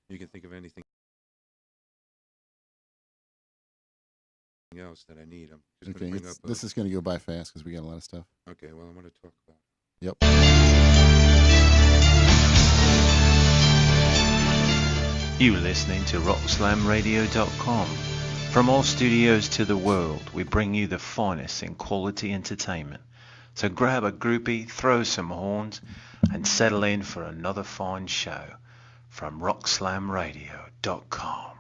You can think of anything else that I need. I'm just Okay, going to bring up. this is going to go by fast because we got a lot of stuff. Okay, well, I'm going to talk about. Yep. You listening to RockSlamRadio.com. From all studios to the world, we bring you the finest in quality entertainment. So grab a groupie, throw some horns, and settle in for another fine show from RockSlamRadio.com.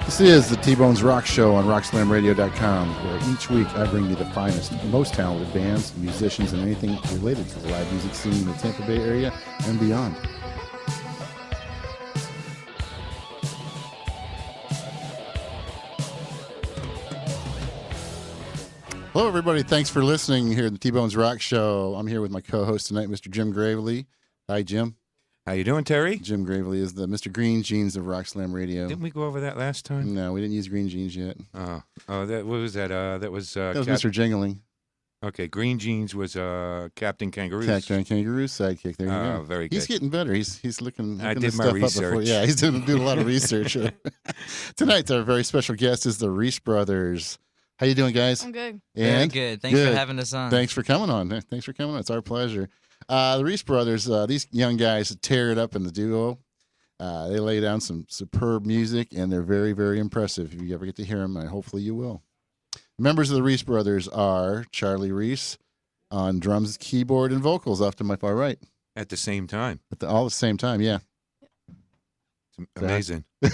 This is the T-Bones Rock Show on RockSlamRadio.com, where each week I bring you the finest, most talented bands, musicians, and anything related to the live music scene in the Tampa Bay area and beyond. Hello, everybody. Thanks for listening here at the T-Bones Rock Show. I'm here with my co-host tonight, Mr. Jim Gravely. Hi, Jim. How you doing, Terry? Jim Gravely is the Mr. Green Jeans of Rock Slam Radio. Didn't we go over that last time? No, we didn't use Green Jeans yet. Oh, what was that? That was Mr. Jingling. Okay, Green Jeans was Captain Kangaroo. Captain Kangaroo's sidekick. There you go. Very good. He's getting better. He's looking. I looking did this my stuff research. Up before. Yeah, he's doing a lot of research. Tonight, our very special guest is the Reese Brothers. How you doing, guys? I'm good. And Very good. Thanks for having us on. Thanks for coming on. Thanks for coming on. It's our pleasure. The Reese Brothers, these young guys tear it up in the duo. They lay down some superb music, and they're very, very impressive. If you ever get to hear them, hopefully you will. Members of the Reese Brothers are Charlie Reese on drums, keyboard, and vocals off to my far right. At the same time. All at the same time, yeah. It's amazing. Okay.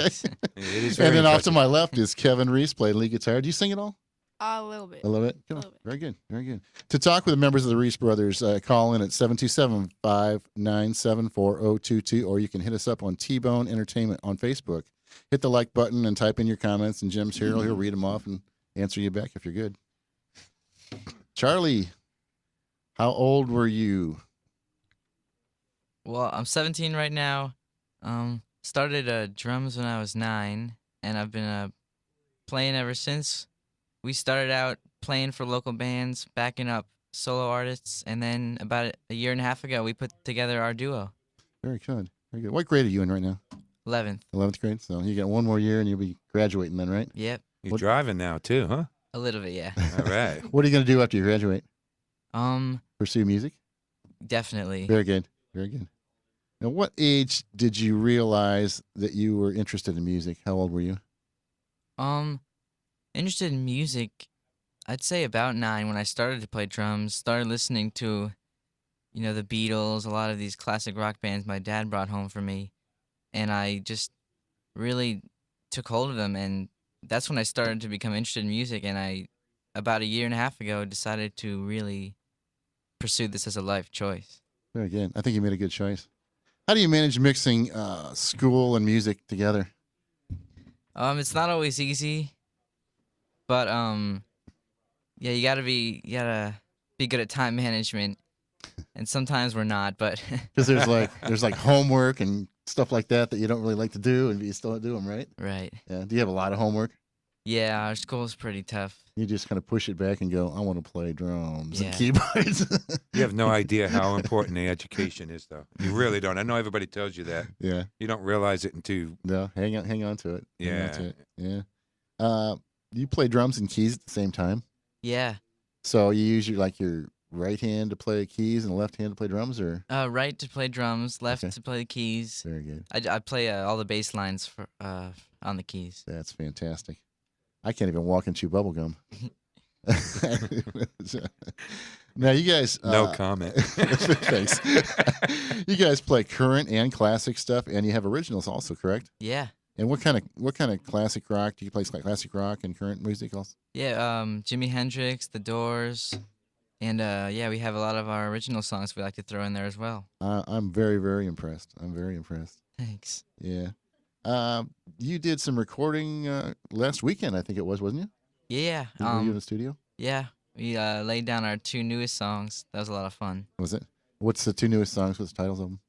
It is very And then off impressive. to my left is Kevin Reese, playing lead guitar. Do you sing it all? A little bit. A little bit? Come on. little bit. Very good. Very good. To talk with the members of the Reese Brothers, call in at 727-597-4022, or you can hit us up on T-Bone Entertainment on Facebook. Hit the like button and type in your comments, and Jim's here. He'll read them off and answer you back if you're good. Charlie, how old were you? Well, I'm 17 right now. Started drums when I was 9, and I've been playing ever since. We started out playing for local bands, backing up solo artists, and then about a year and a half ago, we put together our duo. Very good. Very good. What grade are you in right now? 11th. 11th grade. So you got one more year, and you'll be graduating then, right? Yep. You're driving now, too, huh? A little bit, yeah. All right. What are you going to do after you graduate? Um, Pursue music? Definitely. Very good. Very good. Now, what age did you realize that you were interested in music? How old were you? Interested in music, I'd say about 9 when I started to play drums, started listening to, the Beatles, a lot of these classic rock bands my dad brought home for me, and I just really took hold of them, and that's when I started to become interested in music, and I, about a year and a half ago, decided to really pursue this as a life choice. Very good. I think you made a good choice. How do you manage mixing school and music together? It's not always easy, but yeah, you gotta be good at time management, and sometimes we're not. But Because there's like homework and stuff like that you don't really like to do, and you still do them, right? right, Yeah. Do you have a lot of homework? yeah, our school's pretty tough. You just kind of push it back and go, I want to play drums and Yeah. keyboards. You have no idea how important the education is, though. You really don't. I know everybody tells you that. Yeah. You don't realize it until No, hang on to it. Hang on to Yeah. it. Yeah. You play drums and keys at the same time. Yeah, So you use your right hand to play keys and left hand to play drums, or right to play drums, left Okay. to play the keys. very good. I play all the bass lines for on the keys. That's fantastic. I can't even walk and chew bubble gum. Now you guys, no comment. thanks. You guys play current and classic stuff, and you have originals also, correct? Yeah, And what kind of classic rock do you play? Classic rock and current music also? yeah. Jimi Hendrix, The Doors, and yeah, we have a lot of our original songs we like to throw in there as well. I'm very, very impressed. I'm very impressed. Thanks. Yeah. You did some recording last weekend, I think it was, wasn't you? Yeah. Were you in the studio? Yeah. We laid down our 2 newest songs. That was a lot of fun. Was it? What's the 2 newest songs? What's the titles of them?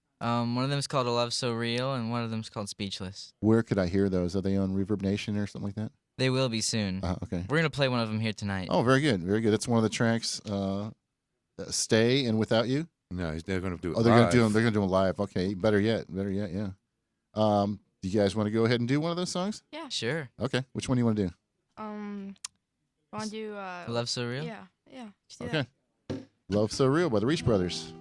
One of them is called A Love So Real, and one of them is called Speechless. Where could I hear those? Are they on Reverb Nation or something like that? They will be soon. Okay. We're gonna play one of them here tonight. Oh, very good. Very good. That's one of the tracks. Stay and Without You. No, they're going to do it. Oh, they're gonna live. do them. They're gonna do them live. Okay. Better yet. Yeah. Do you guys want to go ahead and do one of those songs? Yeah. Sure. Okay. Which one do you want to do? Want to do Love So Real. Yeah. Just do Okay. that. Love So Real by the Reach Brothers.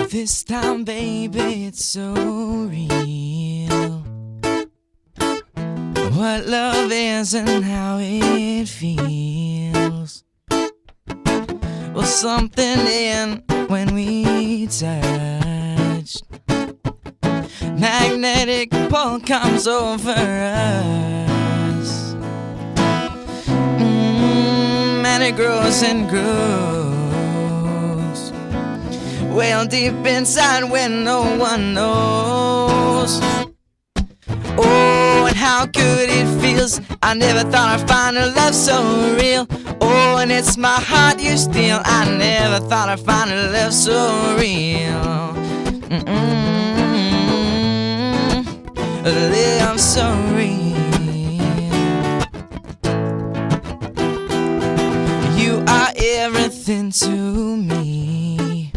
This time, baby, it's so real. What love is and how it feels. Well, something in when we touch. Magnetic pull comes over us. And it grows and grows. Well, deep inside when no one knows. Oh, and how good it feels. I never thought I'd find a love so real. Oh, and it's my heart you steal. I never thought I'd find a love so real. A love so real. You are everything to me.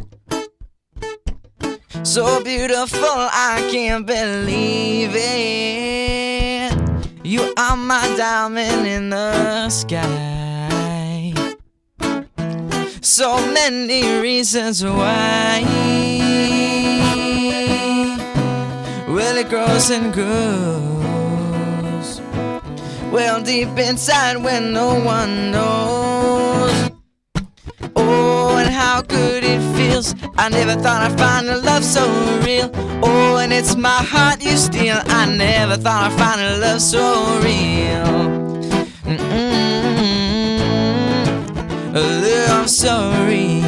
So beautiful, I can't believe it. You are my diamond in the sky. So many reasons why. Well, it grows and grows. Well, deep inside when no one knows. Oh, and how good it feels. I never thought I'd find a love so real. Oh, and it's my heart you steal. I never thought I'd find a love so real. A love so real.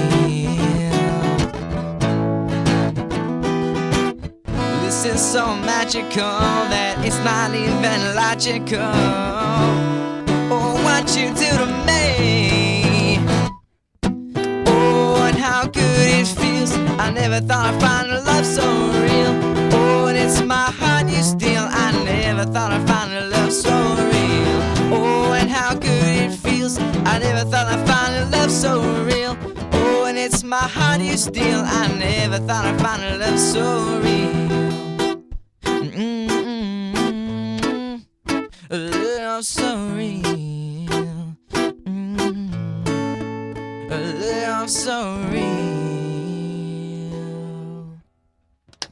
This is so magical that it's not even logical. Oh, what you do to me. How good it feels. I never thought I'd find a love so real. Oh, and it's my heart you steal. I never thought I'd find a love so real. Oh, and how good it feels. I never thought I'd find a love so real. Oh, and it's my heart you steal. I never thought I'd find a love so real. A love so real. A love so real.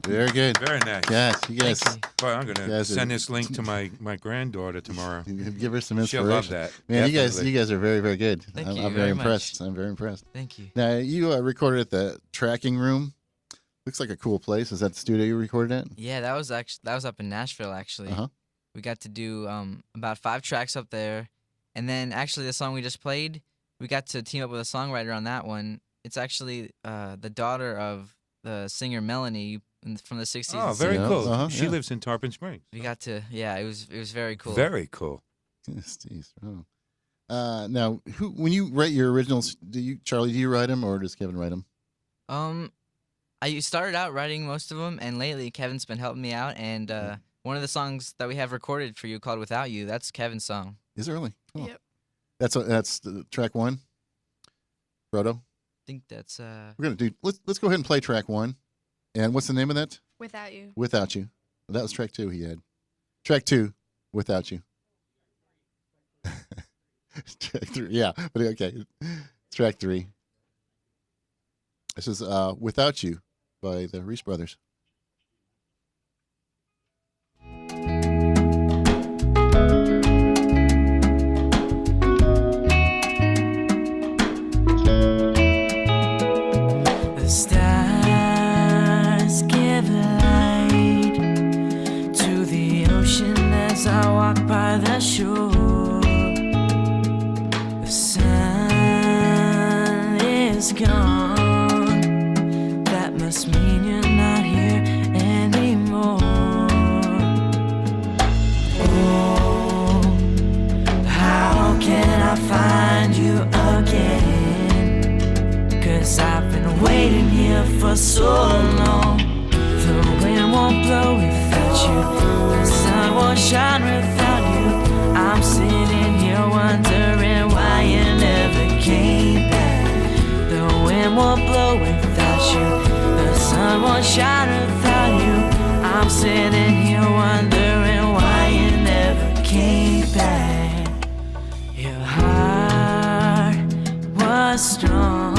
Very good. Very nice. Yes, you guys. Thank Boy, I'm going to Guys are- send this link to my granddaughter tomorrow. Give her some She'll inspiration. love that. Man, Definitely. you guys are very, very good. Thank I'm you very very impressed. much. I'm very impressed. Thank you. Now, you recorded at the Tracking Room. Looks like a cool place. Is that the studio you recorded at? Yeah, that was up in Nashville actually. Uh-huh. We got to do about 5 tracks up there, and then actually the song we just played, we got to team up with a songwriter on that one. It's actually the daughter of the singer Melanie from the 60s. Oh, and very Yeah, cool. uh-huh, She yeah. lives in Tarpon Springs. We got to, yeah, it was very cool. Very cool. Yes, geez. Oh. Now, when you write your originals, Charlie, do you write them or does Kevin write them? I started out writing most of them, and lately Kevin's been helping me out. And one of the songs that we have recorded for you called "Without You," that's Kevin's song. Is it really? Oh. Yep. That's track 1. Frodo, I think that's we're gonna do. Let's go ahead and play track 1. And what's the name of that? Without You. Without You. That was track 2 he had. Track 2, Without You. Track 3, yeah, but okay. Track 3. This is Without You by the Reese Brothers. the stars give light to the ocean as I walk by the shore. The sun is gone. That must mean you're not here anymore. Oh, for so long. The wind won't blow without you, the sun won't shine without you. I'm sitting here wondering why you never came back. The wind won't blow without you, the sun won't shine without you. I'm sitting here wondering why you never came back. Your heart was strong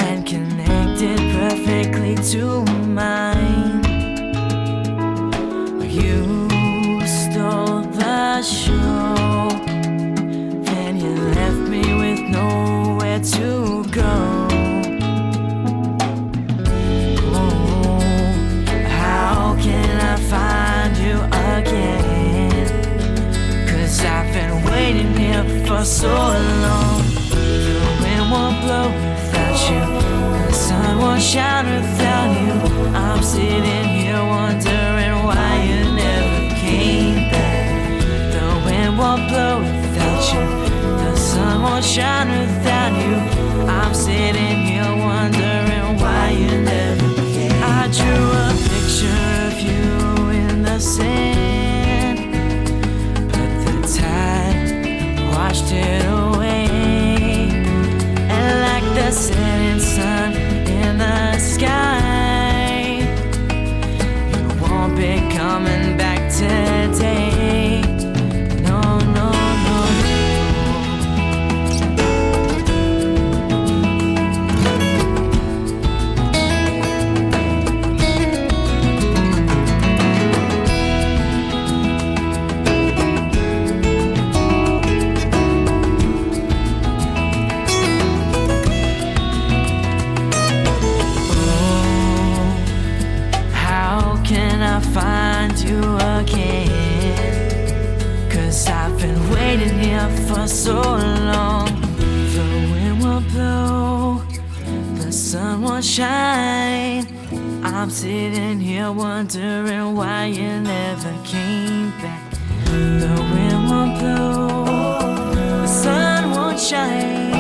and connected perfectly to mine. You stole the show, then you left me with nowhere to go. Oh, how can I find you again? 'Cause I've been waiting here for so long. The wind won't blow without you, the sun won't shine without you. I'm sitting here wondering why you never came back. The wind won't blow without you, the sun won't shine without you. I'm sitting here wondering why you never came. I drew a picture of you in the sand, but the tide washed it away. And like the setting sun in the sky, you won't be coming back today. No, no, no, no. How can I find you again? 'Cause I've been waiting here for so long. The wind will blow, the sun will shine. I'm sitting here wondering why you never came back. The wind won't blow, the sun won't shine.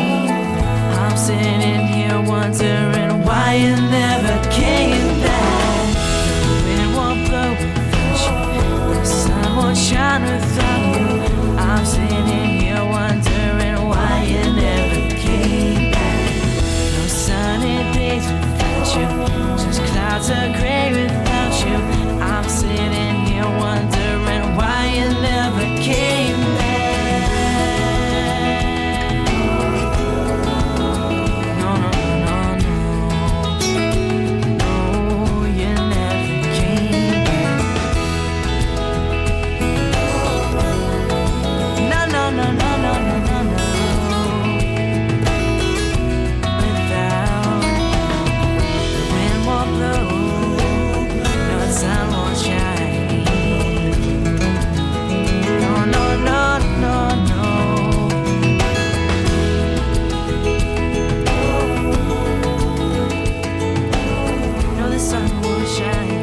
I'm sitting here wondering why you never came back. The wind won't blow without you, the sun won't shine without you. I'm sitting here wondering why you never came back. No sunny days without you, just clouds of gray without you. I'm sitting here wondering why you never came back. No, no, no, no, no, you never came back. No, no, no, no, no, no, no, no. Without the wind won't blow, no sun won't shine. No, no, no, no, no. No, the sun won't shine.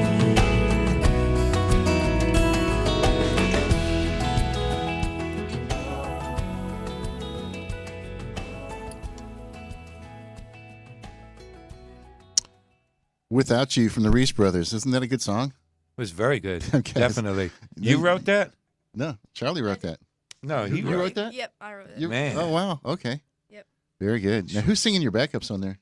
Without You from the Reese Brothers. Isn't that a good song? It was very good. Okay. Definitely. You wrote that? No, Charlie wrote that. No, he You wrote. wrote that? Yep, I wrote it. You- Man. Oh, wow. Okay. Yep. Very good. Now, who's singing your backups on there?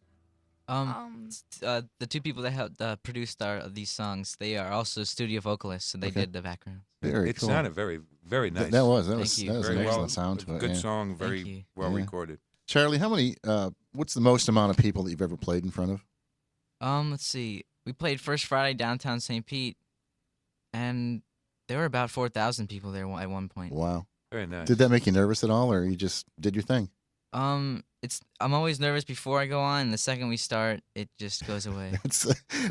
The two people that helped produced these songs, they are also studio vocalists, so they Okay. did the background. Very It cool. sounded very, very nice. That was Thank you. an very excellent well. sound to it. Good yeah. song, you. very well Yeah. recorded. Charlie, how many? What's the most amount of people that you've ever played in front of? Let's see. We played First Friday downtown St. Pete, and there were about 4,000 people there at one point. Wow. Very nice. Did that make you nervous at all, or you just did your thing? I'm always nervous before I go on. And the second we start, it just goes away.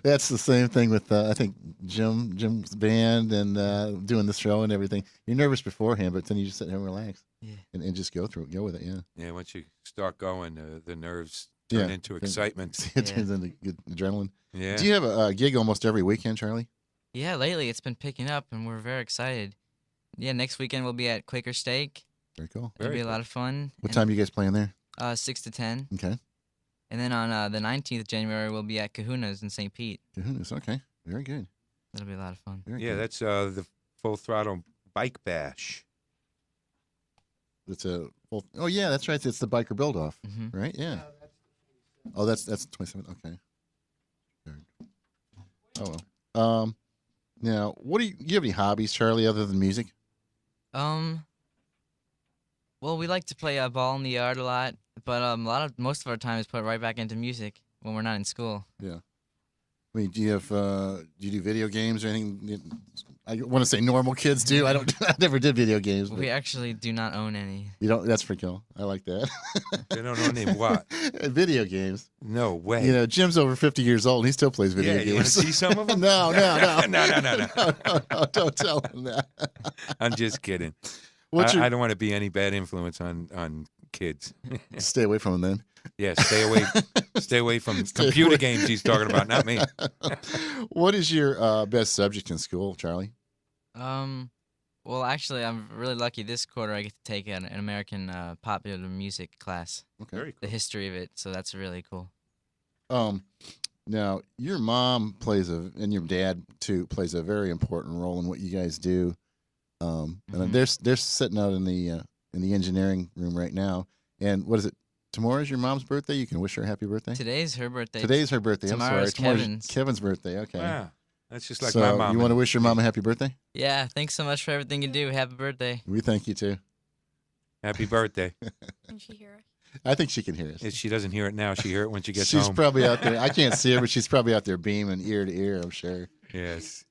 That's the same thing with I think Jim's band and doing the show and everything. You're nervous beforehand, but then you just sit there and relax. Yeah. And just go with it. Yeah. Yeah, once you start going, the nerves turn Yeah. into excitement. It turns into good adrenaline. Yeah. Do you have a gig almost every weekend, Charlie? Yeah, lately it's been picking up, and we're very excited. Yeah, next weekend we'll be at Quaker Steak. Very cool. It'll Very be a cool. lot of fun. What time you guys playing there? 6 to 10. Okay. And then on the 19th of January, we'll be at Kahuna's in St. Pete. Goodness, okay. Very good. That'll be a lot of fun. Very Yeah, good. that's the Full Throttle Bike Bash. It's a well, oh yeah, that's right. It's the biker build off, hmm right? Yeah. Oh, that's 27. Okay. Very good. Oh well. Now, what do you have any hobbies, Charlie, other than music? Well, we like to play ball in the yard a lot, but most of our time is put right back into music when we're not in school. I mean, do you do video games or anything? I want to say normal kids do. I don't. I never did video games. But We actually do not own any. you don't. That's pretty cool. I like that. They don't know name what? Video games. No way. You know, Jim's over 50 years old and he still plays video yeah, you want games. to see some of them? No. no. No, don't tell him that. I'm just kidding. What's your I don't want to be any bad influence on kids. stay away from him then? Yeah, stay away from Stay computer away. games he's talking about, not me. What is your best subject in school, Charlie? Well, actually, I'm really lucky. This quarter, I get to take an American popular music class, Okay. Very the cool. history of it. So that's really cool. Now your mom and your dad too plays a very important role in what you guys do. And Mhm. they're sitting out in the engineering room right now. And what is it? Tomorrow's your mom's birthday. You can wish her a happy birthday. Today's her birthday. Today's her birthday. Tomorrow's I'm sorry. Kevin's. Kevin's birthday. Okay. Wow. That's just like so my mom. you want to and wish your mom a happy birthday? Yeah, thanks so much for everything you do. Happy birthday. We thank you too. Happy birthday. Can she hear us? I think she can hear us. If she doesn't hear it now, she hear it when she gets She's home. probably out there. I can't see her, but she's probably out there beaming ear to ear, I'm sure. Yes.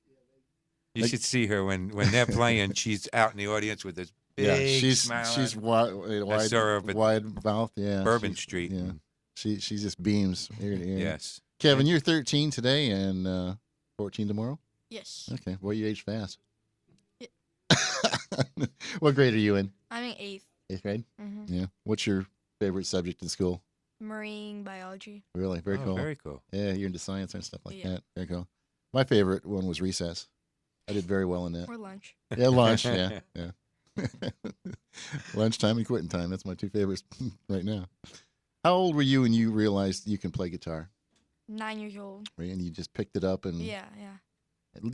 You Like- should see her when they're playing. She's out in the audience with this big Yeah, she's smile. she's wide saw her up at wide mouth. Yeah, Bourbon she's- Street. Yeah, she just beams ear to ear. Yes. Kevin, you're 13 today and 14 tomorrow. Yes. Okay, well you age fast. Yeah. What grade are you in? I'm in 8th. 8th grade. hmm Yeah. What's your favorite subject in school? Marine biology. Really, very Oh, cool. Very cool. Yeah, you're into science and stuff like Yeah. that. Very cool. My favorite one was recess. I did very well in that. Or lunch. Yeah, lunch. Yeah, yeah. Lunchtime and quitting time. That's my two favorites right now. How old were you when you realized you can play guitar? 9 years old. Right? And you just picked it up and Yeah.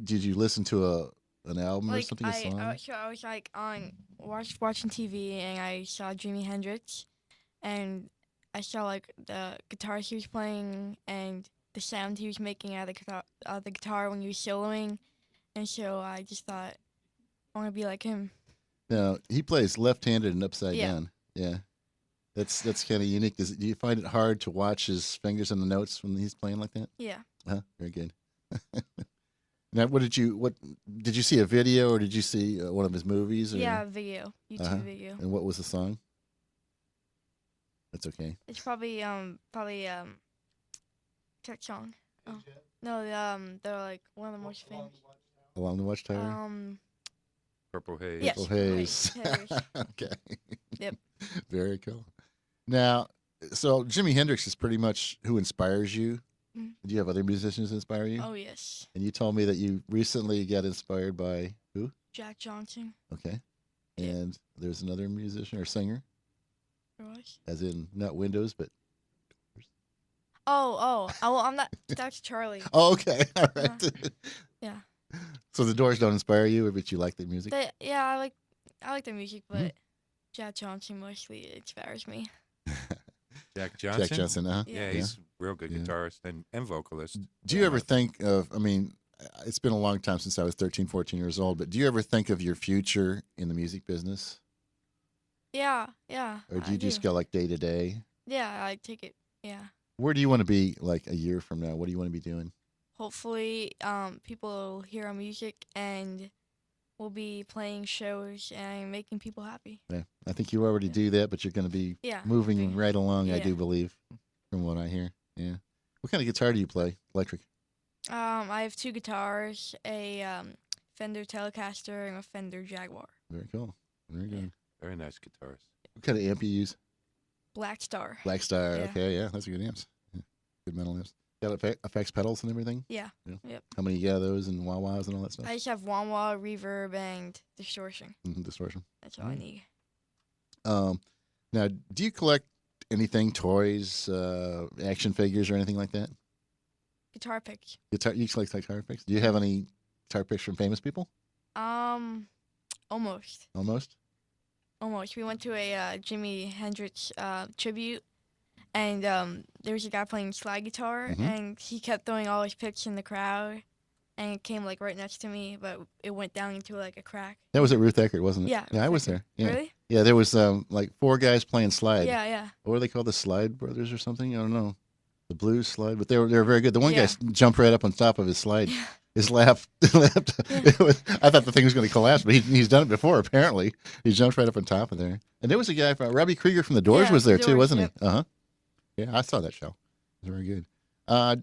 did you listen to an album or Like something? A song? I was like watching TV and I saw Jimi Hendrix, and I saw like the guitar he was playing and the sound he was making out of the guitar when he was soloing, and so I just thought I want to be like him. Now he plays left-handed and upside Yeah. down. Yeah, that's kind of unique. Do you find it hard to watch his fingers on the notes when he's playing like that? Yeah. Very good. Now, what did you see a video or did you see one of his movies? Or, Yeah, video, YouTube Uh-huh. video. And what was the song? That's okay. It's probably that song. Oh. No, they're like one of the most famous. Along the Watchtower. Purple Haze. Yes. Purple Haze. Haze. Okay. Yep. Very cool. Now, so Jimi Hendrix is pretty much who inspires you. Mhm. Do you have other musicians that inspire you? Oh yes, And you told me that you recently got inspired by who? Jack Johnson. Okay. Yeah. And there's another musician or singer, Yours? as in not Windows, but. Well, I'm not. That's Charlie. Oh, okay. All right. Yeah. So the Doors don't inspire you, but you like their music? Yeah, I like the music, but Mhm. Jack Johnson mostly inspires me. Jack Johnson. Jack Johnson, huh? Yeah, he's a real good Yeah. guitarist and vocalist. Do you ever think of, I mean, it's been a long time since I was 13, 14 years old, but do you ever think of your future in the music business? Yeah. Or do I you just go like day to day? Yeah, I take it. Yeah. Where do you want to be like a year from now? What do you want to be doing? Hopefully, people will hear our music and we'll be playing shows and making people happy. Yeah, I think you already Yeah. do that, but you're going to be Yeah. moving right along, I Yeah. do believe, from what I hear. Yeah. What kind of guitar do you play? Electric? I have 2 guitars, a Fender Telecaster and a Fender Jaguar. Very cool. Very Yeah. good. Very nice guitarist. What kind of amp you use? Black Star. Black Star. Yeah. Okay, yeah, that's a good amps. Yeah. Good metal amps. Got effects pedals and everything? Yeah. How many you got of those and wah-wahs and all that stuff? I just have wah-wah, reverb, and distortion. Distortion. That's all I need. Now, do you collect anything, toys, action figures, or anything like that? Guitar picks. Guitar, you like guitar picks? Do you have any guitar picks from famous people? Almost. Almost. Almost. We went to a Jimi Hendrix tribute, and there was a guy playing slide guitar, Mhm. and he kept throwing all his picks in the crowd, and it came like right next to me, but it went down into like a crack. That was at Ruth Eckerd, wasn't it? Yeah, Yeah, I Ruth was there. Yeah. Really? Yeah, there was like 4 guys playing slide. Yeah, yeah. What were they called? The Slide Brothers or something? I don't know. The Blues Slide, but they were very good. The one guy Yeah. jumped right up on top of his slide. Yeah. His lap. I thought the thing was going to collapse, but he's done it before. Apparently, he jumped right up on top of there. And there was a guy from Robbie Krieger from the Doors Yeah, was there The too, Doors, wasn't yep. he? Yeah, I saw that show. It was very good.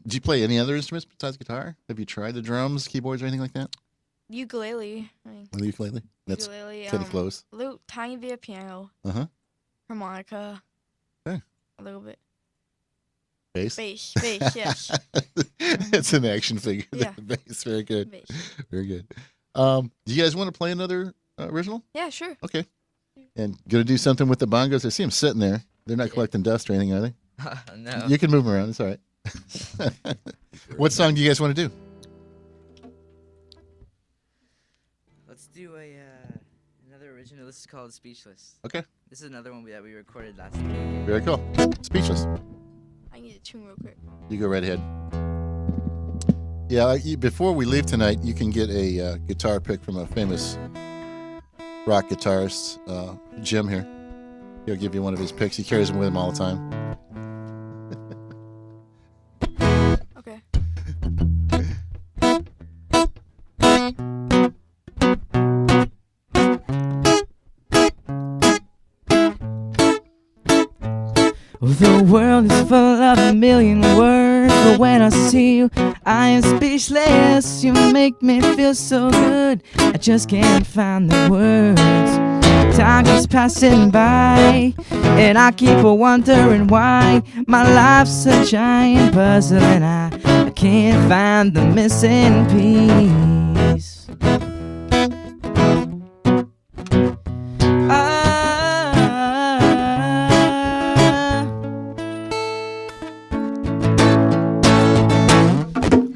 Did you play any other instruments besides guitar? Have you tried the drums, keyboards, or anything like that? Ukulele. I mean, On the ukulele? That's ukulele. pretty close. Little tiny bit of piano, Uh-huh. harmonica. Okay. A little bit. Bass? Bass, yes. It's an action figure. Yeah. Bass, very good. Bass. Very good. Do you guys want to play another original? Yeah, sure. Okay. And gonna do something with the bongos? I see them sitting there. They're not collecting dust or anything, are they? No. You can move them around. It's all right. What song do you guys want to do? Let's do another original. This is called Speechless. Okay. This is another one that we recorded last week. Very cool. Speechless. I need a tune real quick. You go right ahead. Yeah, before we leave tonight, you can get a guitar pick from a famous rock guitarist, Jim here. He'll give you one of his picks. He carries them with him all the time. Okay. The world is full of a million words, but when I see you, I am speechless. You make me feel so good, I just can't find the words. Time is passing by, and I keep wondering why my life's a giant puzzle, and I can't find the missing piece.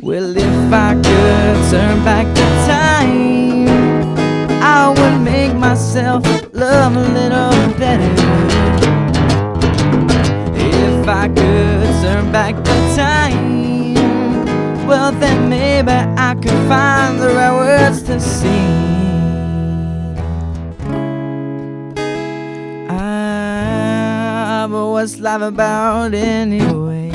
Well, if I could turn back the time, I would make myself love a little better. If I could turn back the time, well then maybe I could find the right words to sing. But what's life about anyway?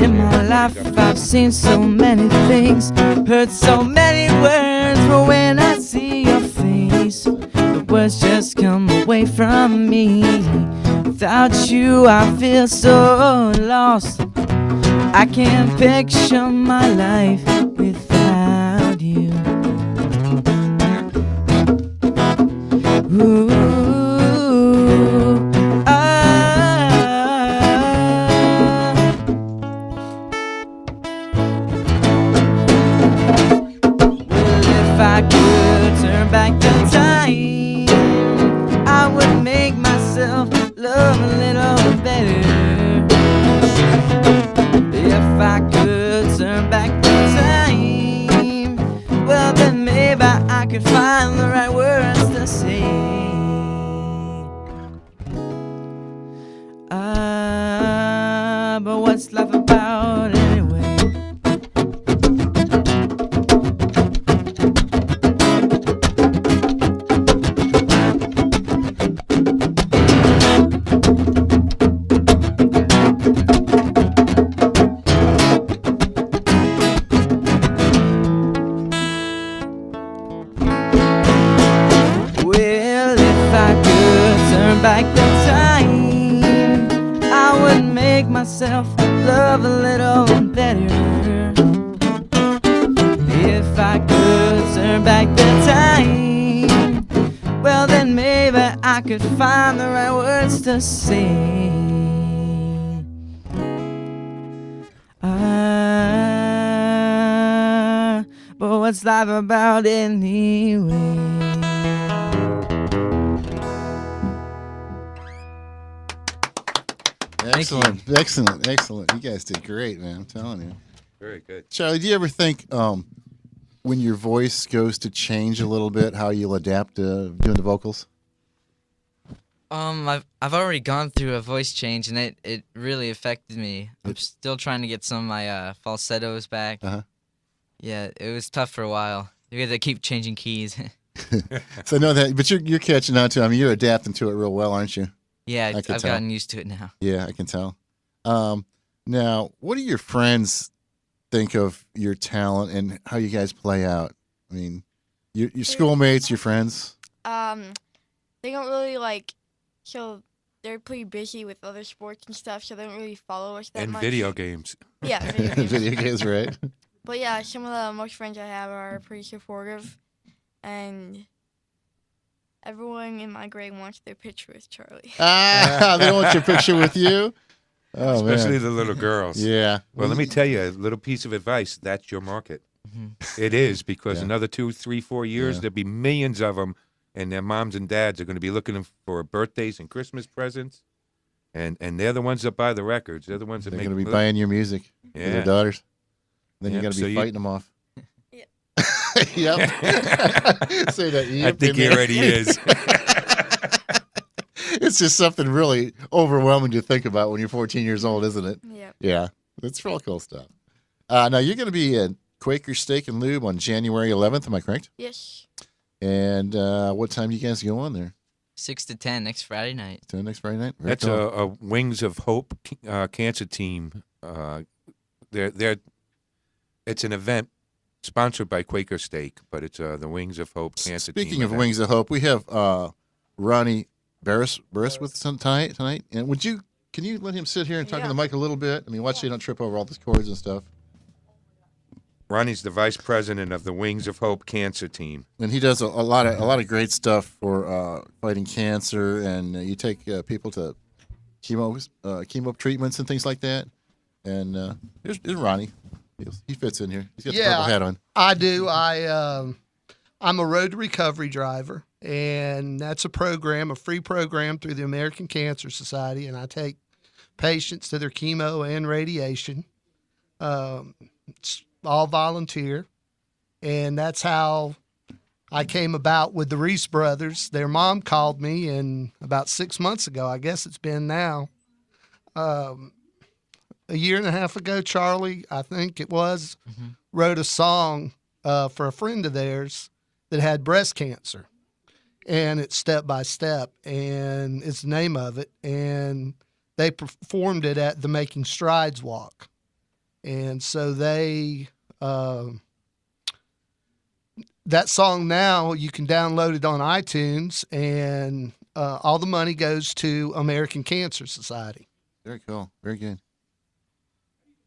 In my life I've seen so many things, heard so many words, but when I see your face, the words just come away from me. Without you I feel so lost, I can't picture my life without you. Ooh, if I could turn back the time, I would make myself love a little better. If I could turn back the time, well then maybe I could find the right words to say. But what's life about anyway? Well, if I could turn back the time, I would make myself love a little better. If I could turn back the time, well then maybe I could find the right words to say. what's life about anyway? Excellent, excellent, excellent. You guys did great, man. I'm telling you. Very good. Charlie, do you ever think when your voice goes to change a little bit, how you'll adapt to doing the vocals? I've already gone through a voice change, and it really affected me. I'm still trying to get some of my falsettos back. Uh-huh. Yeah, it was tough for a while. You got to keep changing keys. So I know that, but you're catching on to it. I mean, you're adapting to it real well, aren't you? Yeah, I I've could tell. gotten used to it now. Yeah, I can tell. Now, what do your friends think of your talent and how you guys play out? I mean, your schoolmates, your friends. They don't really like. So they're pretty busy with other sports and stuff, so they don't really follow us that And much. video games. Yeah, video games. Video games, right? But yeah, some of the most friends I have are pretty supportive, and everyone in my grade wants their picture with Charlie. They don't want your picture with you. Oh Especially man. the little girls. Yeah. Well, let me tell you a little piece of advice. That's your market. It is, because Yeah. another 2, 3, 4 years, Yeah. there'll be millions of them, and their moms and dads are going to be looking for birthdays and Christmas presents, and they're the ones that buy the records. They're the ones that They're make. going to be buying your music for Yeah. their daughters. Then you're Yep, going to so be you- fighting them off. Yeah. Yep. Say that. I Yep, think he in there. already is. It's just something really overwhelming to think about when you're 14 years old, isn't it? Yep. Yeah, that's real cool stuff. Now you're going to be at Quaker Steak and Lube on January 11th. Am I correct? Yes. And what time do you guys go on there? 6 to 10 next Friday night. To next Friday night. Very That's cool. a Wings of Hope cancer team. It's an event sponsored by Quaker Steak, but it's the Wings of Hope cancer team. Speaking of event. Wings of Hope, we have Ronnie Barris with us tonight. And can you let him sit here and talk Yeah. on the mic a little bit? I mean, watch so you don't trip over all these cords and stuff. Ronnie's the vice president of the Wings of Hope cancer team. And he does a lot of great stuff for fighting cancer, and you take people to chemo treatments and things like that. And here's Ronnie. He fits in here. He's got the purple hat on. I do. I'm a road to recovery driver, and that's a free program through the American Cancer Society, and I take patients to their chemo and radiation. It's all volunteer, and that's how I came about with the Reese brothers. Their mom called me, and about 6 months ago, I guess it's been now, a year and a half ago, Charlie, I think it was, wrote a song for a friend of theirs that had breast cancer. And it's Step by Step, and it's the name of it. And they performed it at the Making Strides Walk. And so that song now, you can download it on iTunes, and all the money goes to American Cancer Society. Very cool. Very good.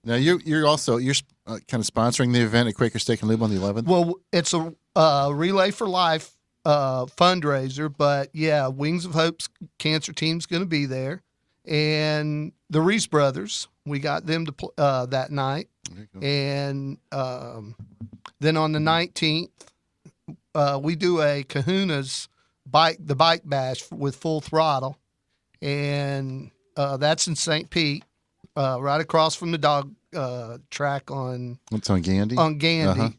Now you're kind of sponsoring the event at Quaker Steak and Lube on the 11th. Well, it's a Relay for Life fundraiser, but yeah, Wings of Hope's cancer team's going to be there, and the Reese brothers, we got them to that night, Very cool. and then on the 19th, we do a Kahuna's bike bash with Full Throttle, and that's in St. Pete, right across from the dog track on What's on Gandy? Gandy. Uh-huh.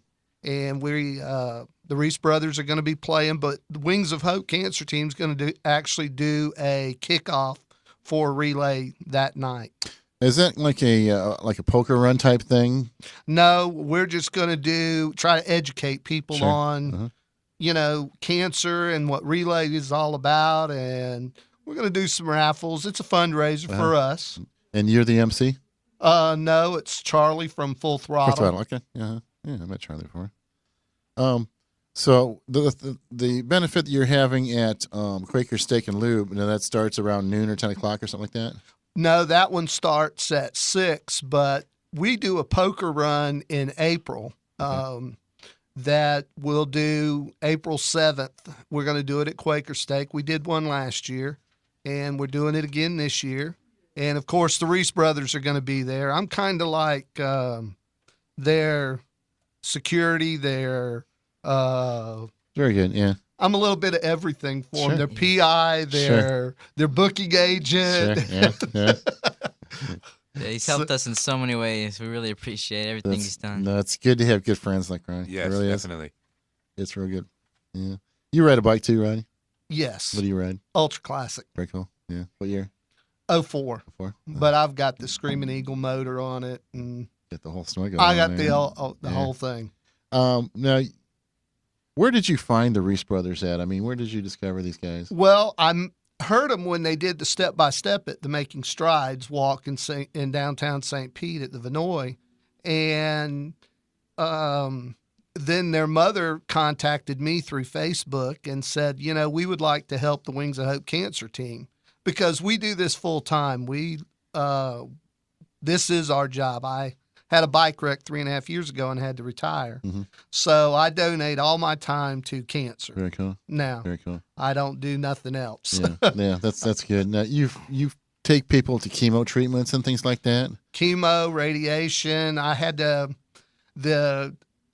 And the Reese brothers are going to be playing, but the Wings of Hope cancer team is going to actually do a kickoff for relay that night. Is that like a poker run type thing? No, we're just going to try to educate people Sure. on, Uh-huh. cancer and what relay is all about, and we're going to do some raffles. It's a fundraiser for us. And you're the MC? No, it's Charlie from Full Throttle. Full Throttle. Okay. Yeah. Yeah, I met Charlie before. So the benefit that you're having at Quaker Steak and Lube, that starts around noon or 10 o'clock or something like that? No, that one starts at 6, but we do a poker run in April. That we'll do April 7th. We're going to do it at Quaker Steak. We did one last year, and we're doing it again this year. And, of course, the Reese brothers are going to be there. I'm kind of like their security, their Very good. Yeah. I'm a little bit of everything for Sure. them. Their PI, their booking agent. Sure. Yeah. Yeah. Yeah, he's So- helped us in so many ways. We really appreciate everything he's done. No, it's good to have good friends like Ronnie. Yes, it really is. definitely. It's real good. Yeah. You ride a bike too, Ronnie? Yes. What do you ride? Ultra Classic. Very cool. Yeah. What year? 04. Before? But I've got the Screaming Eagle motor on it, and Get the whole story going. I on got there. the Yeah. whole thing. Now, where did you find the Reese brothers at? I mean, where did you discover these guys? Well, I heard them when they did the step by step at the Making Strides walk in downtown St. Pete at the Vinoy, and then their mother contacted me through Facebook and said, you know, we would like to help the Wings of Hope cancer team because we do this full time. This is our job. I had a bike wreck 3.5 years ago and had to retire. Mhm. So I donate all my time to cancer. Very cool. Now, Very cool. I don't do nothing else. Yeah. Yeah. That's good. Now you take people to chemo treatments and things like that. Chemo, radiation. I had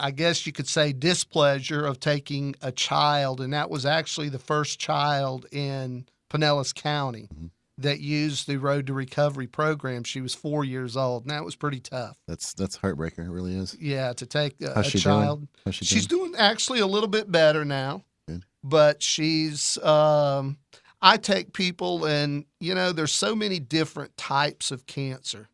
I guess you could say, displeasure of taking a child, and that was actually the first child in Pinellas County that used the Road to Recovery program. She was 4 years old, and that was pretty tough. That's heartbreaker. It really is. Yeah, to take a How's she child. doing? How's she She's doing actually a little bit better now, Good. but she's. I take people, and you know, there's so many different types of cancer.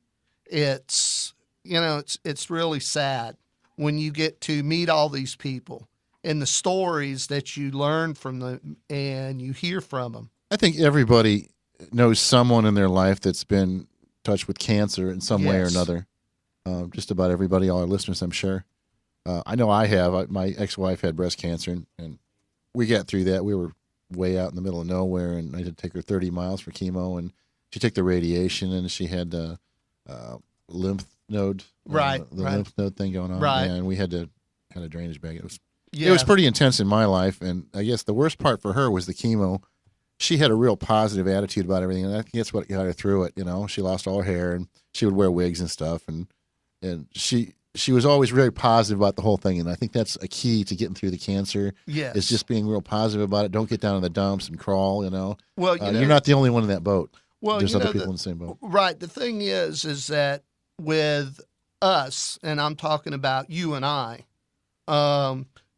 It's it's really sad when you get to meet all these people and the stories that you learn from them and you hear from them. I think everybody knows someone in their life that's been touched with cancer in some way or Yes. another. Just about everybody, all our listeners, I'm sure. I know I have. My ex-wife had breast cancer, and we got through that. We were way out in the middle of nowhere, and I had to take her 30 miles for chemo, and she took the radiation, and she had lymph node, Right, the right. lymph node thing going on, Right. yeah, and we had to kind of drainage bag. It was Yeah, pretty intense in my life, and I guess the worst part for her was the chemo. She had a real positive attitude about everything, and I think that's what got her through it. You know, she lost all her hair, and she would wear wigs and stuff, and she was always very positive about the whole thing, and I think that's a key to getting through the cancer. yes. Is just being real positive about it. Don't get down in the dumps and crawl. You know, well, you know, you're not the only one in that boat. well, There's you other know, people in the same boat. Right. The thing is that with us, and I'm talking about you and I,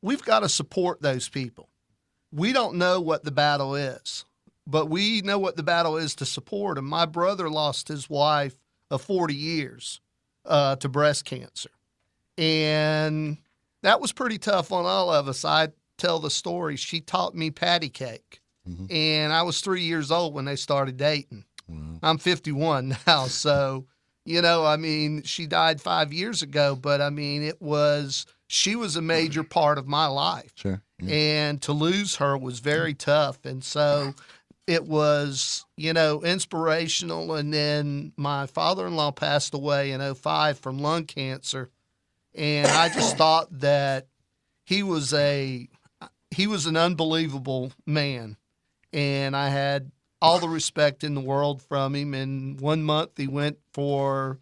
we've got to support those people. We don't know what the battle is, but we know what the battle is to support them. My brother lost his wife of 40 years to breast cancer. And that was pretty tough on all of us. I tell the story. She taught me patty cake. Mhm. And I was 3 years old when they started dating. Wow. I'm 51 now, so you know, I mean, she died 5 years ago, but I mean, she was a major part of my life, Sure. Yeah. and to lose her was very tough, and so it was, you know, inspirational. And then my father-in-law passed away in 05 from lung cancer, and I just thought that he was an unbelievable man, and I had all the respect in the world from him. And 1 month he went for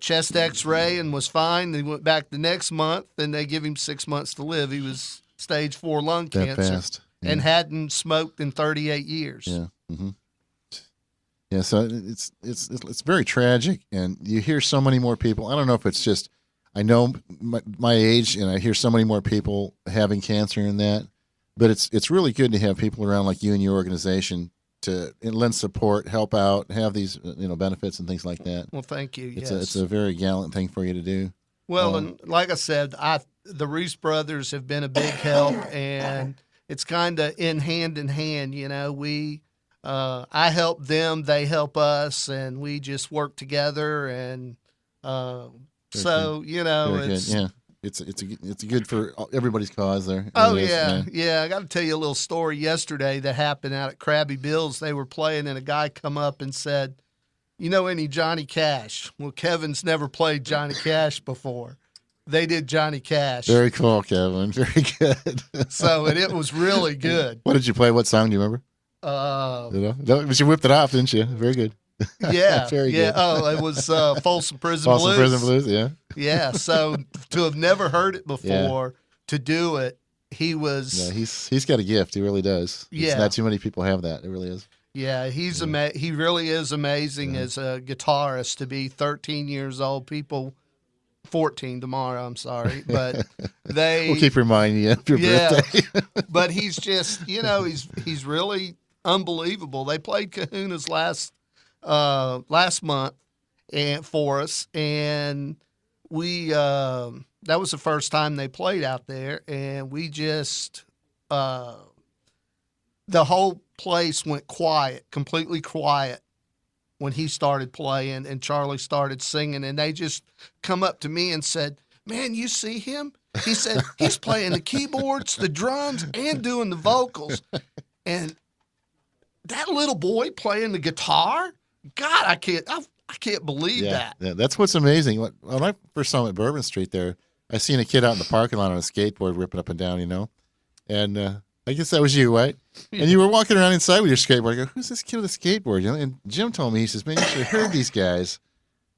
chest x-ray and was fine. He went back the next month and they give him 6 months to live. He was stage 4 lung That cancer fast. Yeah. and hadn't smoked in 38 years. Yeah. Mm-hmm. Yeah. So it's very tragic, and you hear so many more people. I don't know if it's just I know my age, and I hear so many more people having cancer and that. But it's really good to have people around like you and your organization to lend support, help out, have these benefits and things like that. Well, thank you. It's Yes. it's a very gallant thing for you to do. Well, and like I said, the Reese brothers have been a big help, and it's kind of in hand. You know, I help them, they help us, and we just work together. And so, you know, Very it's good. Yeah. It's good for everybody's cause there. It Oh really is, yeah. I got to tell you a little story yesterday that happened out at Krabby Bill's. They were playing, and a guy come up and said, "You know any Johnny Cash?" Well, Kevin's never played Johnny Cash before. They did Johnny Cash, Very cool, Kevin. Very good. and it was really good. What did you play? What song do you remember? Uh, But you whipped it off, didn't you? Very good. Yeah, Very yeah. good. Oh, it was Folsom Prison Boston Blues. Prison Blues, yeah. Yeah, so to have never heard it before, to do it, he was. Yeah, he's got a gift. He really does. Yeah. It's not too many people have that. It really is. Yeah, he really is amazing Yeah. as a guitarist to be 13 years old. People, 14 tomorrow. I'm sorry, but they. We'll keep reminding you of your birthday. But he's just, he's really unbelievable. They played Kahuna's last month and for us, and we that was the first time they played out there, and we just the whole place went quiet, completely quiet when he started playing and Charlie started singing, and they just come up to me and said, "Man, you see him?" He said, "He's playing the keyboards, the drums, and doing the vocals." And that little boy playing the guitar, God, I can't believe that. Yeah, that's what's amazing. When I first saw him at Bourbon Street there, I seen a kid out in the parking lot on a skateboard ripping up and down, and I guess that was you, right? And you were walking around inside with your skateboard. I go, who's this kid with a skateboard? And Jim told me, he says, man, you should have heard these guys.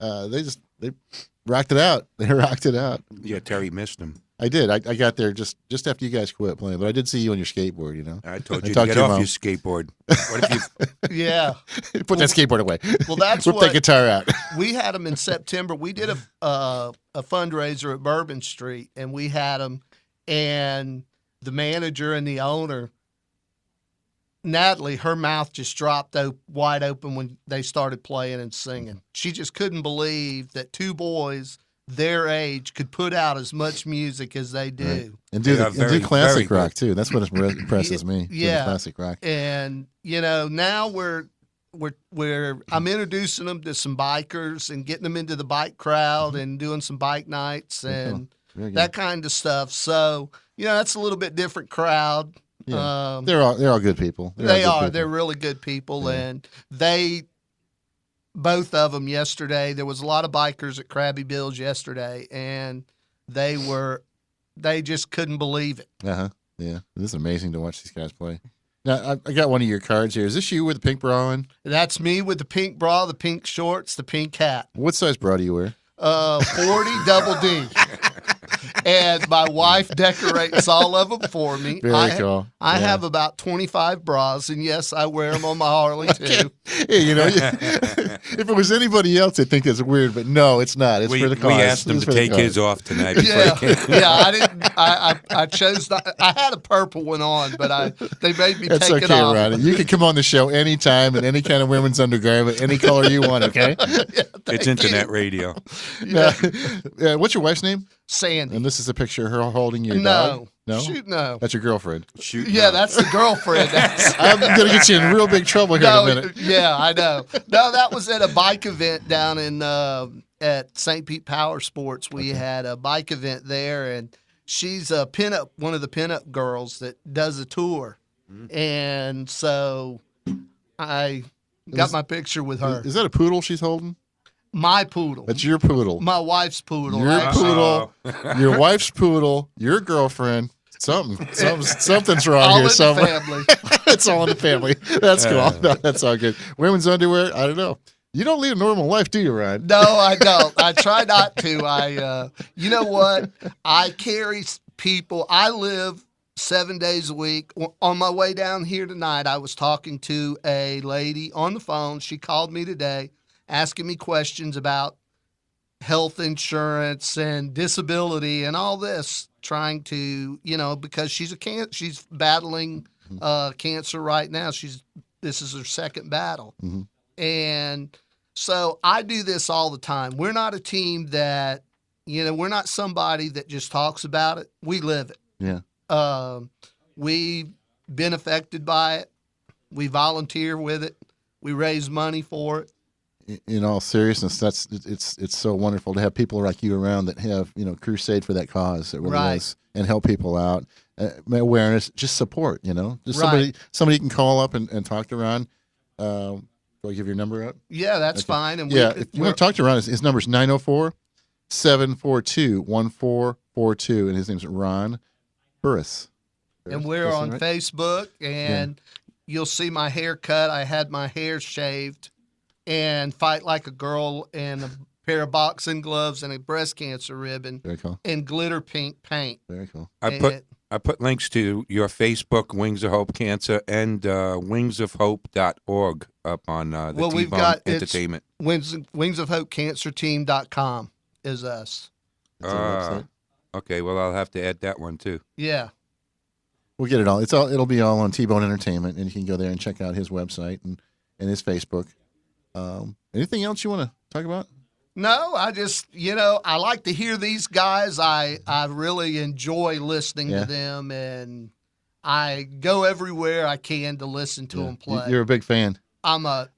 They rocked it out. They rocked it out. Yeah, Terry missed him. I did. I got there just after you guys quit playing, but I did see you on your skateboard, I told I you to talked get to your off mom. your skateboard. What if you? Yeah. Put that skateboard away. Well, that's Whip that what guitar out. we had them in September. We did a fundraiser at Bourbon Street, and we had them, and the manager and the owner, Natalie, her mouth just dropped wide open when they started playing and singing. She just couldn't believe that two boys their age could put out as much music as they do. Right. And They do are very, classic very rock good. too. That's what impresses me. doing Yeah. classic rock. And now we're I'm introducing them to some bikers and getting them into the bike crowd and doing some bike nights and Very good. that kind of stuff. So that's a little bit different crowd. Yeah. They're all good people. They all are. good people. They're really good people, Yeah. and both of them yesterday. There was a lot of bikers at Krabby Bill's yesterday, and they just couldn't believe it. Uh-huh. Yeah. This is amazing to watch these guys play. Now, I got one of your cards here. Is this you with the pink bra on? That's me with the pink bra, the pink shorts, the pink hat. What size bra do you wear? 40 double D. And my wife decorates all of them for me. Very cool. I Yeah. have about 25 bras, and yes, I wear them on my Harley too. Hey, if it was anybody else, I'd think it's weird, but no, it's not. It's We for the cause. asked him It's to for the take cause. his off tonight. Before Yeah, he came. yeah. I didn't. I chose not. I had a purple one on, but they made me That's take okay, it off. Ronnie. You can come on the show anytime in any kind of women's undergarment, any color you want, okay? It's internet radio. What's your wife's name? Sandy. And this is a picture of her holding your No. dog? No? Shoot, no. That's your girlfriend. Shoot. Yeah, that's the girlfriend. That's, I'm going to get you in real big trouble here in a minute. yeah, I know. No, that was at a bike event down in at St. Pete Power Sports. We had a bike event there, and she's one of the pinup girls that does a tour, and so I got my picture with her. Is that a poodle she's holding? My poodle. That's your poodle. My wife's poodle. Your actually. poodle, your wife's poodle, your girlfriend. Something's wrong All here in somewhere. the family. It's all in the family. That's cool. No, that's all good. Women's underwear, I don't know. You don't lead a normal life, do you, Ryan? No, I don't. I try not to. You know what? I carry people. I live 7 days a week. On my way down here tonight, I was talking to a lady on the phone. She called me today asking me questions about health insurance and disability and all this, trying to, because she's battling cancer right now. This is her second battle. Mhm. And so I do this all the time. We're not a team that, we're not somebody that just talks about it. We live it. Yeah. We've been affected by it. We volunteer with it. We raise money for it. In all seriousness, it's so wonderful to have people like you around that have crusade for that cause. It really Right. is, and help people out. Awareness, just support. Just Right. somebody you can call up and talk to Ron. Do I give your number up? Yeah, that's Okay. fine. And Yeah, if you want to talk to Ron, his number is 904-742-1442, and his name's Ron Burris. and we're That's on right. Facebook, and you'll see my haircut. I had my hair shaved and Fight Like a Girl and a pair of boxing gloves and a breast cancer ribbon Very cool. and glitter pink paint. Very cool. I put links to your Facebook, Wings of Hope Cancer, and wingsofhope.org up on the Well, we've T-Bone got- it's- Entertainment. Wings of Hope Cancer Team.com is us. That's our website. Okay, well, I'll have to add that one too. Yeah. We'll get it all. It'll be all on T-Bone Entertainment, and you can go there and check out his website and his Facebook. Anything else you want to talk about? No, I just, I like to hear these guys. I really enjoy listening Yeah. to them, and I go everywhere I can to listen to them play. You're a big fan. I'm a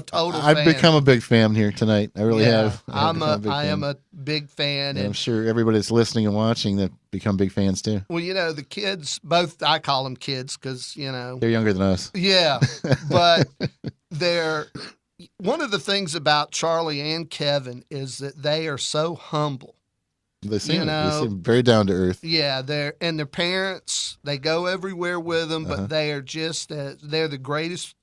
total I've fan. become a big fan here tonight. I really have. I I am a big fan, And I'm and sure everybody that's listening and watching that become big fans too. well, the kids, both I call them kids because They're younger than us. yeah, but they're one of the things about Charlie and Kevin is that they are so humble. They seem know- very down to earth. Yeah, and their parents, they go everywhere with them, Uh-huh. but they are just they're the greatest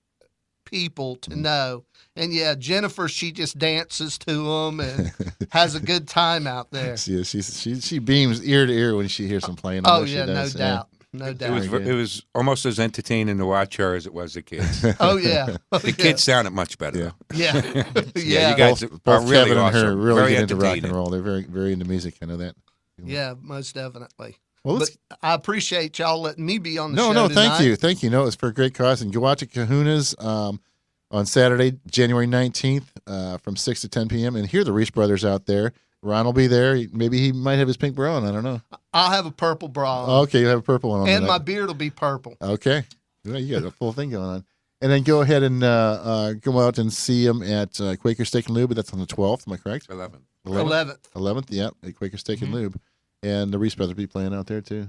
people to know. And yeah, Jennifer, she just dances to them and has a good time out there. She beams ear to ear when she hears them playing. I Oh know she yeah, no does. doubt, no It doubt. was Very good. it was almost as entertaining to watch her as it was the kids. Oh yeah, oh, The yeah. kids sounded much better. Yeah. though. Yeah, Yeah, you guys Both are really Kevin and her awesome. really Very get into rock and entertaining. roll. They're very very into music. I know that. yeah, most definitely. Well, But let's, I appreciate y'all letting me be on the no, show no, thank tonight. you, thank you. No, it's for a great cause. And go out to Kahuna's on Saturday, January 19th, from 6 to 10 p.m. and hear the Reese Brothers out there. Ron will be there. Maybe he might have his pink bra on. I don't know. I'll have a purple bra on, Okay, you have a purple one on. and my tonight. beard will be purple. Okay. Well, you got a full thing going on. And then go ahead and go out and see him at Quaker Steak and Lube. That's on the 12th. Am I correct? 11. 11th. 11th, yeah, at Quaker Steak Mm-hmm. and Lube. And the Reese Brothers will be playing out there, too.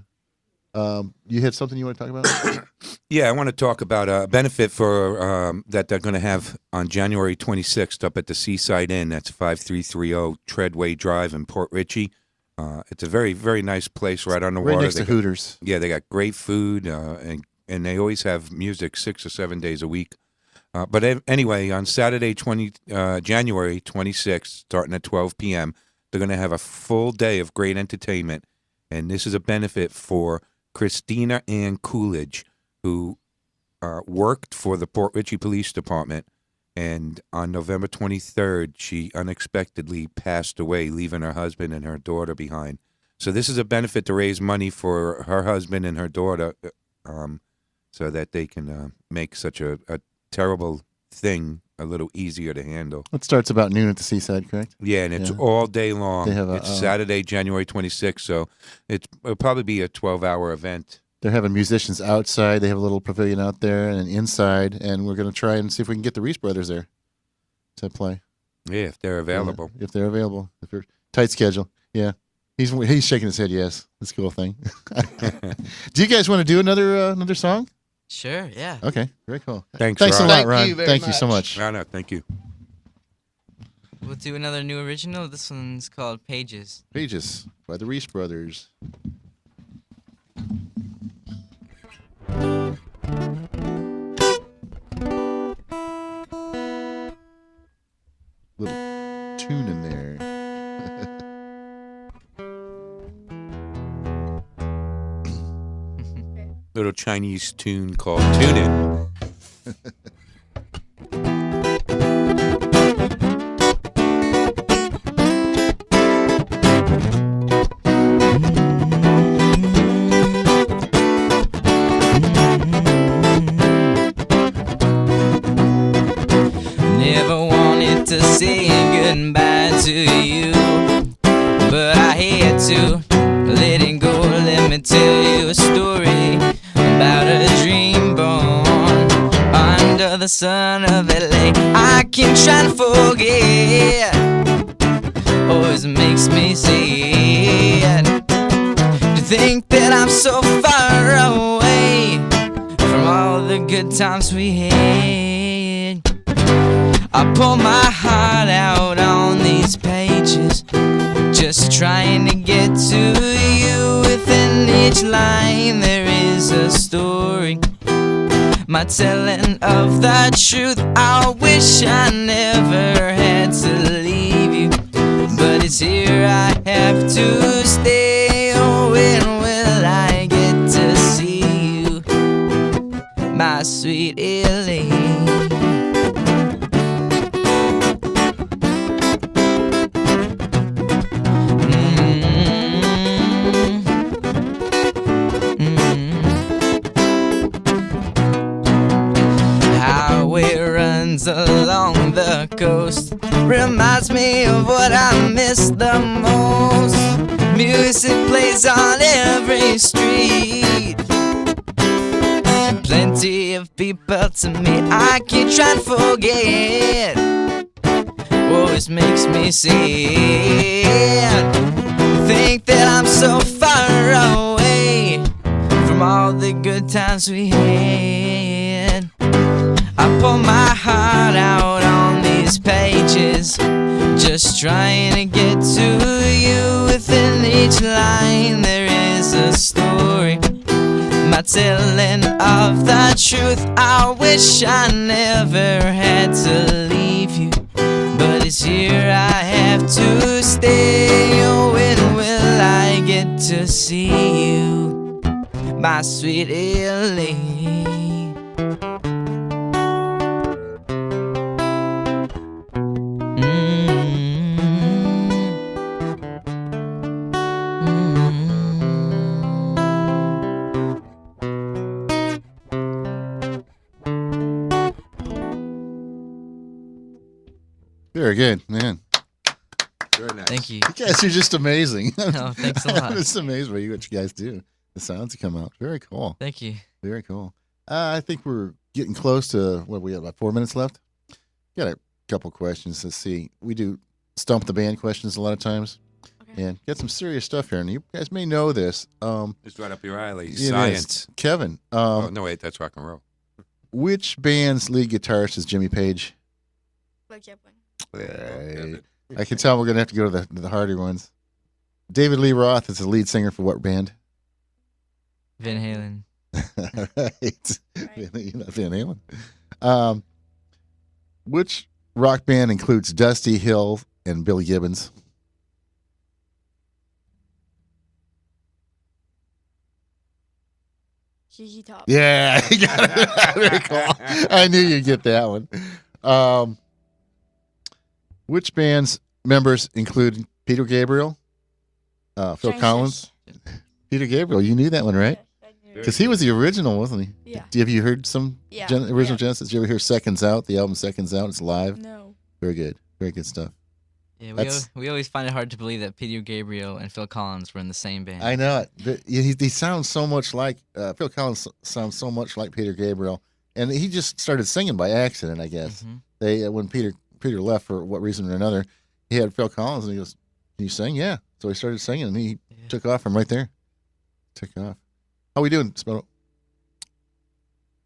You had something you want to talk about? Yeah, I want to talk about a benefit for that they're going to have on January 26th up at the Seaside Inn. That's 5330 Treadway Drive in Port Richey. It's a very, very nice place right on the right water. next to They got- Hooters. Yeah, they got great food, and they always have music 6 or 7 days a week. Anyway, on Saturday, January 26th, starting at 12 p.m., they're going to have a full day of great entertainment, and this is a benefit for Christina Ann Coolidge, who worked for the Port Richey Police Department, and on November 23rd, she unexpectedly passed away, leaving her husband and her daughter behind. So this is a benefit to raise money for her husband and her daughter, so that they can make such a terrible thing a little easier to handle. It starts about noon at the Seaside, correct? Yeah, and it's Yeah. all day long. They have a, It's Saturday, January 26th, so it'll probably be a 12-hour event. They're having musicians outside. They have a little pavilion out there and an inside. And we're going to try and see if we can get the Reese Brothers there to play. Yeah, if they're available. Yeah, if they're available. If you're tight schedule. Yeah. He's shaking his head, yes. That's a cool thing. Do you guys want to do another song? Sure, yeah. Okay, very cool. Thanks, Thanks a Ron. lot, Thank Ron. you very Thank you so much. much. No, thank you. We'll do another new original. This one's called Pages. Pages by the Reese Brothers. Little tune in there. Little Chinese tune called Tune In. Never wanted to say goodbye to you, but I had to. Letting go, let me tell you a story about a dream born under the sun of LA. I can try to forget, always makes me sad to think that I'm so far away from all the good times we had. I pull my heart out on these pages, just trying to get to you. Within each line there is a story, my telling of the truth. I wish I never had to leave you, but it's here I have to stay. Oh, when will I get to see you, my sweet Elaine? Highway runs along the coast, reminds me of what I miss the most. Music plays on every street, plenty of people to meet. I can't try to forget, always makes me sad. Think that I'm so far away from all the good times we had. I pour my heart out on these pages, just trying to get to you. Within each line there is a story, my telling of the truth. I wish I never had to leave you, but it's here I have to stay. Oh, when will I get to see you, my sweet Elaine? Very good, man. Very nice. Thank you. You guys are just amazing. Oh, thanks a lot. It's amazing what you guys do. The sounds that come out. Very cool. Thank you. Very cool. I think we're getting close to what we have, about 4 minutes left. Got a couple questions. Let's see. We do stump the band questions a lot of times, Okay. and got some serious stuff here. And you guys may know this. It's right up your alley. It is. Science. Kevin. Oh, no, wait, that's rock and roll. Which band's lead guitarist is Jimmy Page? Led Zeppelin. Right. I can tell we're gonna have to go to the harder ones. David Lee Roth is the lead singer for what band? Van Halen. Right. Right. You're not Van Halen. Which rock band includes Dusty Hill and Billy Gibbons? ZZ Top. Yeah, you got it. Very cool. I knew you'd get that one. Which band's members include Peter Gabriel, Phil Strange Collins? Fish. Peter Gabriel, you knew that one, right? Yes, I knew it. Because he was the original, wasn't he? Yeah. Have you heard some Yeah. original Yeah. Genesis? Did you ever hear Seconds Out? The album Seconds Out. It's live. No. Very good. Very good stuff. Yeah, That's- we always find it hard to believe that Peter Gabriel and Phil Collins were in the same band. I know it. But he sounds so much like Phil Collins. Sounds so much like Peter Gabriel, and he just started singing by accident, I guess. Mhm. They when Peter left for what reason or another, he had Phil Collins, and he goes, "Can you sing?" Yeah. So he started singing, and he Yeah. took off from right there. Took off. How we doing, Spino?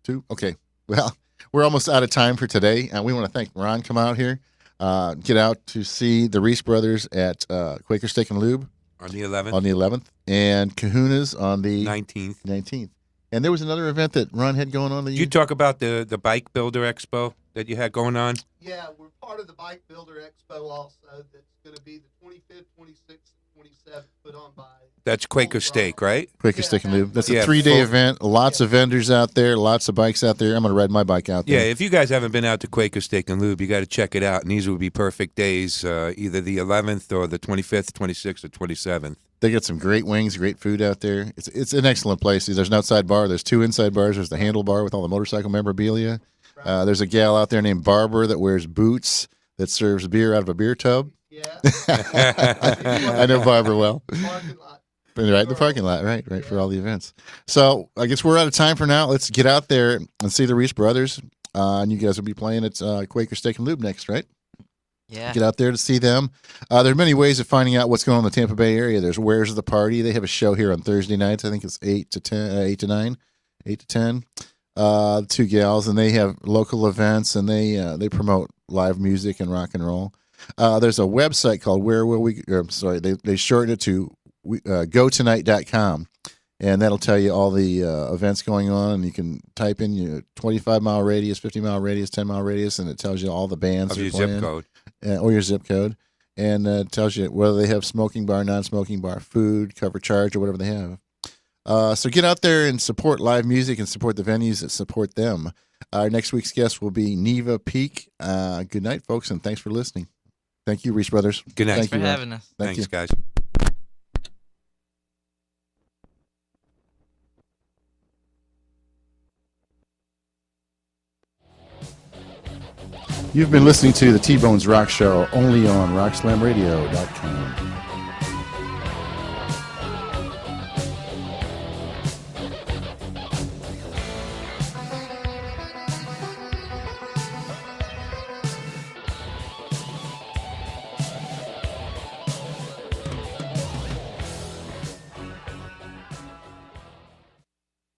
2? Okay. Well, we're almost out of time for today. We want to thank Ron come out here. Get out to see the Reese Brothers at Quaker Steak and Lube On the 11th, on the 11th, and Kahuna's on the 19th. 19th. And there was another event that Ron had going on. That Did you talk about the Bike Builder Expo that you had going on? Yeah, we're part of the Bike Builder Expo also. That's going to be the 25th, 26th, 27th, put on by. That's Quaker Steak, right? Quaker Yeah, Steak and Lube. That's a Yeah, 3-day full- event. Lots of vendors out there. Lots of bikes out there. I'm going to ride my bike out Yeah, there. if you guys haven't been out to Quaker Steak and Lube, you got to check it out. And these would be perfect days, either the 11th or the 25th, 26th, or 27th. They got some great wings, great food out there. It's an excellent place. There's an outside bar. There's 2 inside bars. There's the handle bar with all the motorcycle memorabilia. There's a gal out there named Barbara that wears boots that serves beer out of a beer tub. Yeah. I know Barbara well. Parking lot. Right in the parking lot, right, for all the events. So I guess we're out of time for now. Let's get out there and see the Reese Brothers. And you guys will be playing at Quaker Steak and Lube next, right? Yeah. Get out there to see them. There are many ways of finding out what's going on in the Tampa Bay area. There's Where's the Party. They have a show here on Thursday nights. I think it's 8 to 10. The 2 gals, and they have local events, and they promote live music and rock and roll. There's a website called Where Will We? They shorten it to GoTonight.com, and that'll tell you all the events going on, and you can type in your 25-mile radius, 50-mile radius, 10-mile radius, and it tells you all the bands Of that are your playing. zip code. Or your zip code, and it tells you whether they have smoking bar, non-smoking bar, food, cover charge, or whatever they have. So get out there and support live music and support the venues that support them. Our next week's guest will be Neva Peak. Good night, folks, and thanks for listening. Thank you, Reese Brothers. Good night. Thank For you, Rob. having us. Thank you. Thanks, guys. You've been listening to the T-Bones Rock Show only on RockSlamRadio.com.